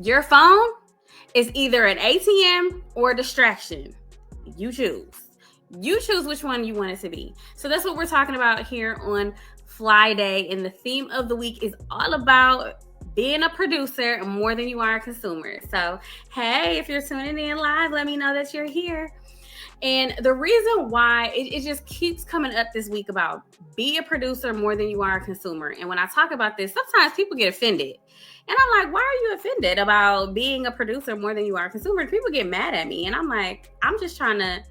Your phone is either an ATM or a distraction. You choose. You choose which one you want it to be. So that's what we're talking about here on F.L.Yday. And the theme of the week is all about being a producer more than you are a consumer. So, hey, if you're tuning in live, let me know that you're here. And the reason why it just keeps coming up this week about be a producer more than you are a consumer. And when I talk about this, sometimes people get offended. And I'm like, why are you offended about being a producer more than you are a consumer? People get mad at me. And I'm like, I'm just trying to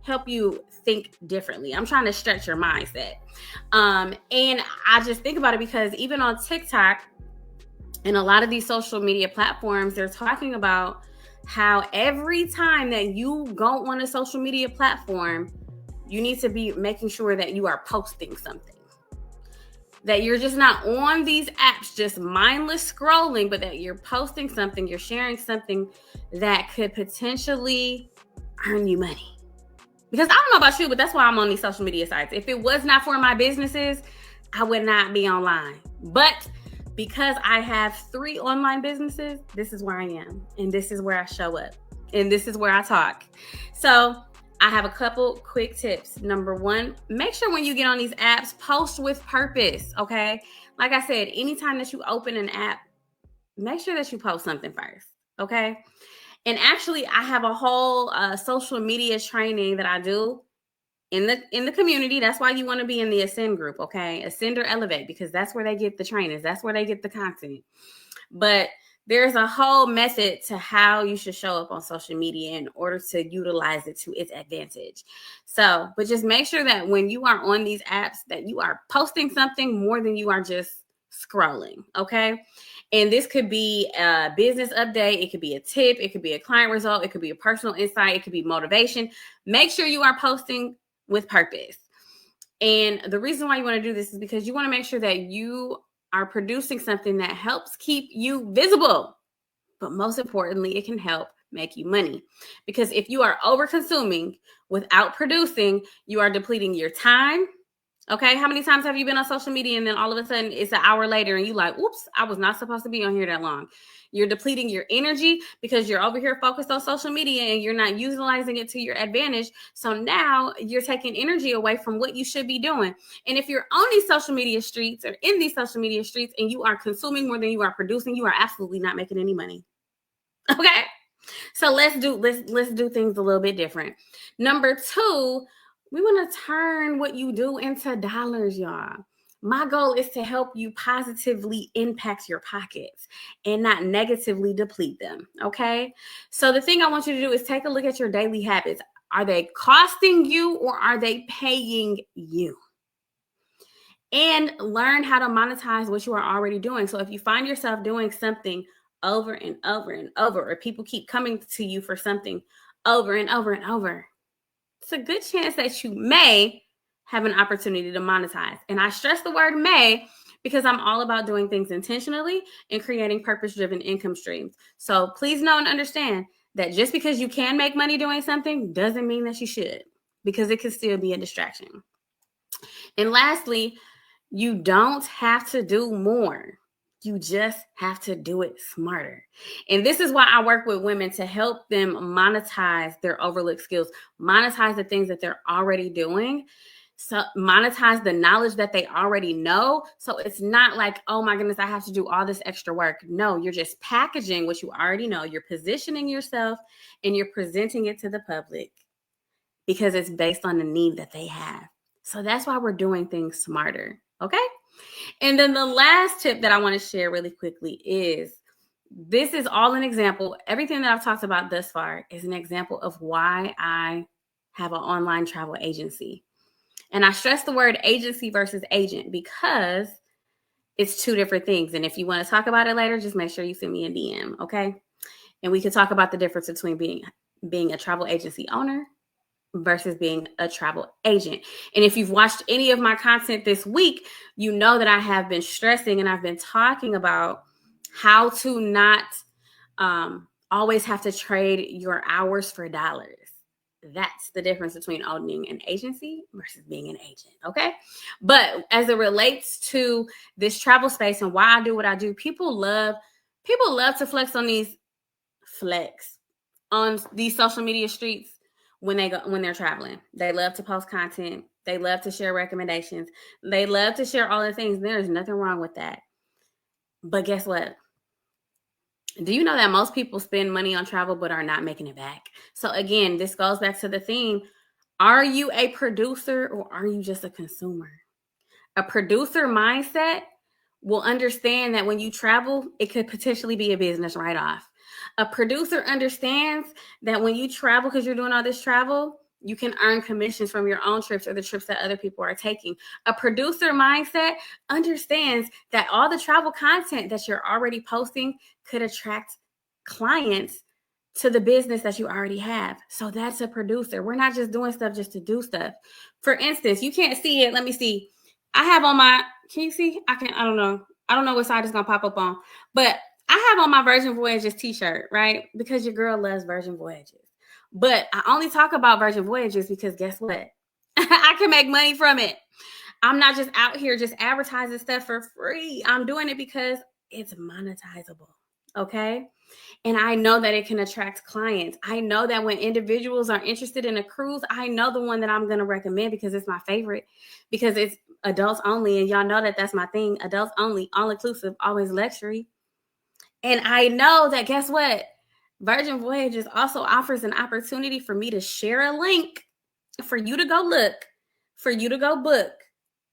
help you think differently. I'm trying to stretch your mindset. And I just think about it because even on TikTok and a lot of these social media platforms, they're talking about how every time that you go on a social media platform, you need to be making sure that you are posting something. That you're just not on these apps just mindless scrolling, but that you're posting something, you're sharing something that could potentially earn you money. Because I don't know about you, but that's why I'm on these social media sites. If it was not for my businesses, I would not be online. But because I have 3 online businesses, this is where I am. And this is where I show up. And this is where I talk. So I have a couple quick tips. Number 1, make sure when you get on these apps, post with purpose, okay? Like I said, anytime that you open an app, make sure that you post something first, okay? And actually, I have a whole social media training that I do in the community. That's why you want to be in the Ascend group, okay? Ascend or Elevate, because that's where they get the trainings. That's where they get the content. But there's a whole method to how you should show up on social media in order to utilize it to its advantage. So, but just make sure that when you are on these apps that you are posting something more than you are just scrolling, okay? And this could be a business update. It could be a tip. It could be a client result. It could be a personal insight. It could be motivation. Make sure you are posting with purpose. And the reason why you want to do this is because you want to make sure that you are producing something that helps keep you visible. But most importantly, it can help make you money. Because if you are over consuming without producing, you are depleting your time. Okay, how many times have you been on social media and then all of a sudden it's an hour later and you like, oops, I was not supposed to be on here that long. You're depleting your energy because you're over here focused on social media and you're not utilizing it to your advantage. So now you're taking energy away from what you should be doing. And if you're on these social media streets or in these social media streets and you are consuming more than you are producing, you are absolutely not making any money. Okay, so let's do things a little bit different. Number 2, we want to turn what you do into dollars, y'all. My goal is to help you positively impact your pockets and not negatively deplete them, okay? So the thing I want you to do is take a look at your daily habits. Are they costing you or are they paying you? And learn how to monetize what you are already doing. So if you find yourself doing something over and over and over, or people keep coming to you for something over and over and over, it's a good chance that you may have an opportunity to monetize. And I stress the word may because I'm all about doing things intentionally and creating purpose-driven income streams. So please know and understand that just because you can make money doing something doesn't mean that you should, because it can still be a distraction. And lastly, you don't have to do more. You just have to do it smarter. And this is why I work with women to help them monetize their overlooked skills, monetize the things that they're already doing. So monetize the knowledge that they already know. So it's not like, oh my goodness, I have to do all this extra work. No, you're just packaging what you already know. You're positioning yourself and you're presenting it to the public because it's based on the need that they have. So that's why we're doing things smarter. Okay. And then the last tip that I want to share really quickly is, this is all an example. Everything that I've talked about thus far is an example of why I have an online travel agency. And I stress the word agency versus agent because it's 2 different things. And if you want to talk about it later, just make sure you send me a DM. Okay. And we can talk about the difference between being a travel agency owner versus being a travel agent. And if you've watched any of my content this week, you know that I have been stressing and I've been talking about how to not always have to trade your hours for dollars. That's the difference between owning an agency versus being an agent, okay? But as it relates to this travel space and why I do what I do, people love People love to flex on these social media streets when they're traveling. They love to post content. They love to share recommendations. They love to share all the things. There's nothing wrong with that. But guess what? Do you know that most people spend money on travel but are not making it back? So again, this goes back to the theme. Are you a producer or are you just a consumer? A producer mindset will understand that when you travel, it could potentially be a business write-off. A producer understands that when you travel, because you're doing all this travel, you can earn commissions from your own trips or the trips that other people are taking. A producer mindset understands that all the travel content that you're already posting could attract clients to the business that you already have. So that's a producer. We're not just doing stuff just to do stuff. For instance, you can't see it. Let me see. I have on my, can you see? I don't know. I don't know what side it's going to pop up on, but I have on my Virgin Voyages t-shirt, right? Because your girl loves Virgin Voyages. But I only talk about Virgin Voyages because guess what? I can make money from it. I'm not just out here just advertising stuff for free. I'm doing it because it's monetizable. Okay. And I know that it can attract clients. I know that when individuals are interested in a cruise, I know the one that I'm going to recommend because it's my favorite, because it's adults only. And y'all know that that's my thing. Adults only, all inclusive, always luxury. And I know that guess what? Virgin Voyages also offers an opportunity for me to share a link for you to go look, for you to go book,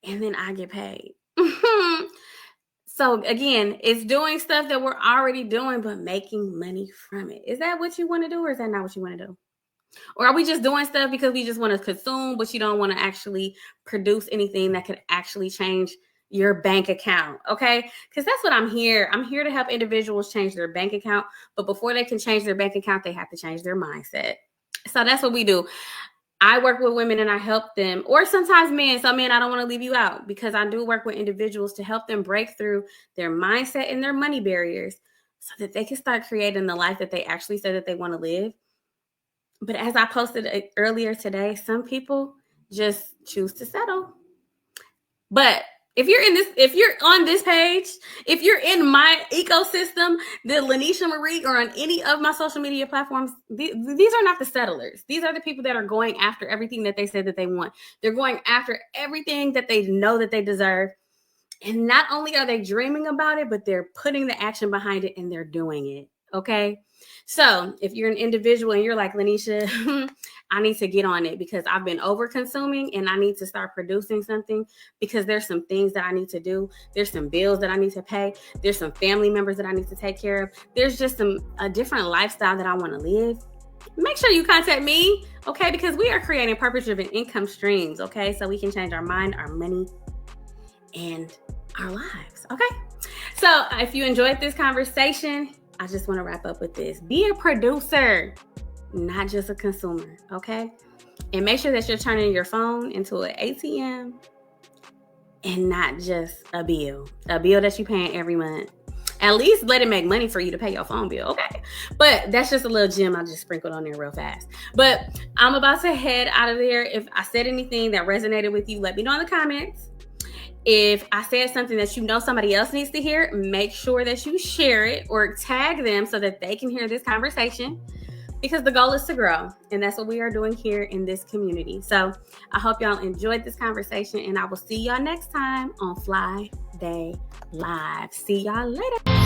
and then I get paid. So again, it's doing stuff that we're already doing, but making money from it. Is that what you want to do, or is that not what you want to do? Or are we just doing stuff because we just want to consume, but you don't want to actually produce anything that could actually change your bank account? Okay. Because that's what I'm here. I'm here to help individuals change their bank account. But before they can change their bank account, they have to change their mindset. So that's what we do. I work with women and I help them, or sometimes men. So men, I don't want to leave you out because I do work with individuals to help them break through their mindset and their money barriers so that they can start creating the life that they actually said that they want to live. But as I posted earlier today, some people just choose to settle. But if you're on this page, if you're in my ecosystem, the Lanisha Marie, or on any of my social media platforms, these are not the settlers. These are the people that are going after everything that they said that they want. They're going after everything that they know that they deserve. And not only are they dreaming about it, but they're putting the action behind it and they're doing it. Okay. So if you're an individual and you're like, Lanisha, I need to get on it because I've been over consuming and I need to start producing something because there's some things that I need to do. There's some bills that I need to pay. There's some family members that I need to take care of. There's just a different lifestyle that I want to live. Make sure you contact me, okay? Because we are creating purpose-driven income streams, okay? So we can change our mind, our money, and our lives, okay? So if you enjoyed this conversation, I just want to wrap up with this. Be a producer, not just a consumer, okay? And make sure that you're turning your phone into an ATM and not just a bill that you're paying every month. At least let it make money for you to pay your phone bill, okay? But that's just a little gem I just sprinkled on there real fast. But I'm about to head out of there. If I said anything that resonated with you, let me know in the comments. If I said something that you know somebody else needs to hear, make sure that you share it or tag them so that they can hear this conversation, because the goal is to grow. And that's what we are doing here in this community. So I hope y'all enjoyed this conversation, and I will see y'all next time on F.L.Yday Live. See y'all later.